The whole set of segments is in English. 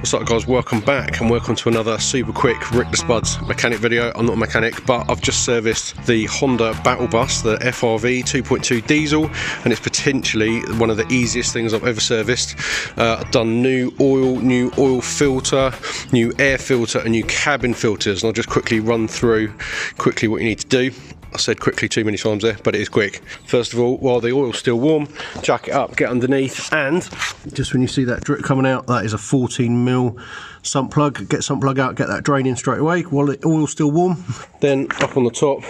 What's up guys, welcome back and welcome to another super quick Rick the Spuds mechanic video. I'm not a mechanic, but I've just serviced the Honda Battle Bus, the FRV 2.2 diesel, and it's potentially one of the easiest things I've ever serviced. I've done new oil filter, new air filter and new cabin filters, and I'll just quickly run through quickly what you need to do. I said quickly too many times there, but it is quick. First of all, while the oil's still warm, jack it up, get underneath, and just when you see that drip coming out, that is a 14mm sump plug. Get sump plug out, get that draining straight away while the oil's still warm. Then up on the top,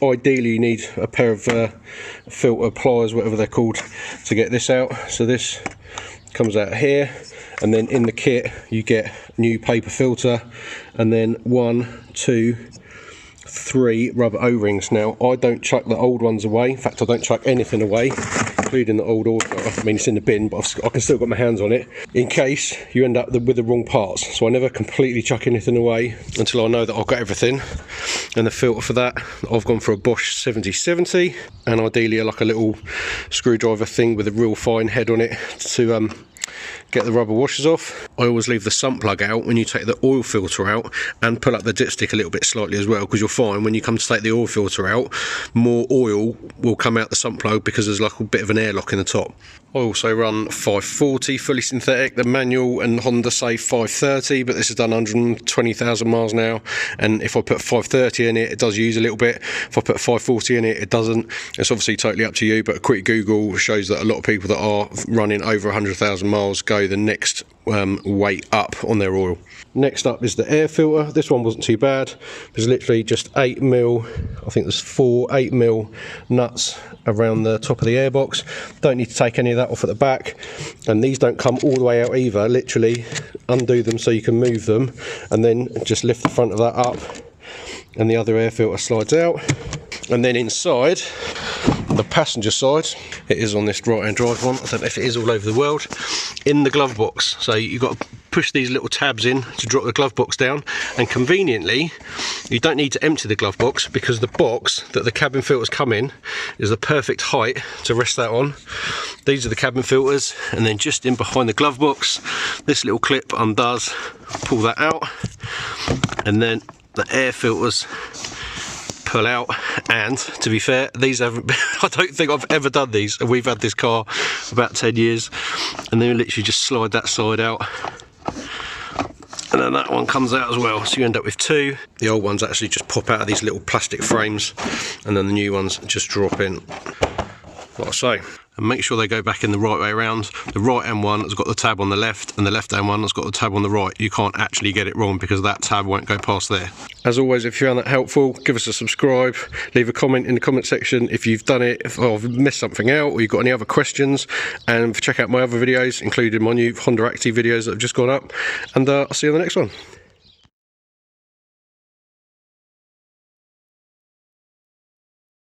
ideally you need a pair of filter pliers, whatever they're called, to get this out. So this comes out here, and then in the kit you get new paper filter, and then 1, 2, 3 rubber O-rings. Now I don't chuck the old ones away, in fact I don't chuck anything away, including the old oil. I mean, it's in the bin, but I can still got my hands on it in case you end up with the wrong parts. So I never completely chuck anything away until I know that I've got everything. And the filter for that, I've gone for a Bosch 7070, and ideally like a little screwdriver thing with a real fine head on it to get the rubber washers off. I always leave the sump plug out when you take the oil filter out, and pull up the dipstick a little bit slightly as well, because you'll find when you come to take the oil filter out, more oil will come out the sump plug because there's like a bit of an airlock in the top. I also run 540 fully synthetic. The manual and Honda say 530, but this has done 120,000 miles now, and if I put 530 in it, it does use a little bit. If I put 540 in it, it doesn't. It's obviously totally up to you, but a quick Google shows that a lot of people that are running over 100,000 miles go the next weight up on their oil. Next up is the air filter. This one wasn't too bad. There's literally just 8mm, I think there's 4 8mm nuts around the top of the airbox. Don't need to take any of that off at the back, and these don't come all the way out either. Literally undo them so you can move them, and then just lift the front of that up, and the other air filter slides out. And then inside the passenger side, it is on this right hand drive one, I don't know if it is all over the world, in the glove box. So you've got to push these little tabs in to drop the glove box down, and conveniently you don't need to empty the glove box, because the box that the cabin filters come in is the perfect height to rest that on. These are the cabin filters, and then just in behind the glove box, this little clip undoes, pull that out, and then the air filters pull out. And to be fair, these haven't been, I don't think I've ever done these, and we've had this car about 10 years, and then literally just slide that side out, and then that one comes out as well, so you end up with 2. The old ones actually just pop out of these little plastic frames, and then the new ones just drop in like I say. And make sure they go back in the right way around. The right hand one has got the tab on the left, and the left hand one has got the tab on the right. You can't actually get it wrong because that tab won't go past there. As always, if you found that helpful, give us a subscribe, leave a comment in the comment section if you've done it, if I've missed something out, or you've got any other questions, and check out my other videos, including my new Honda Active videos that have just gone up, and I'll see you on the next one.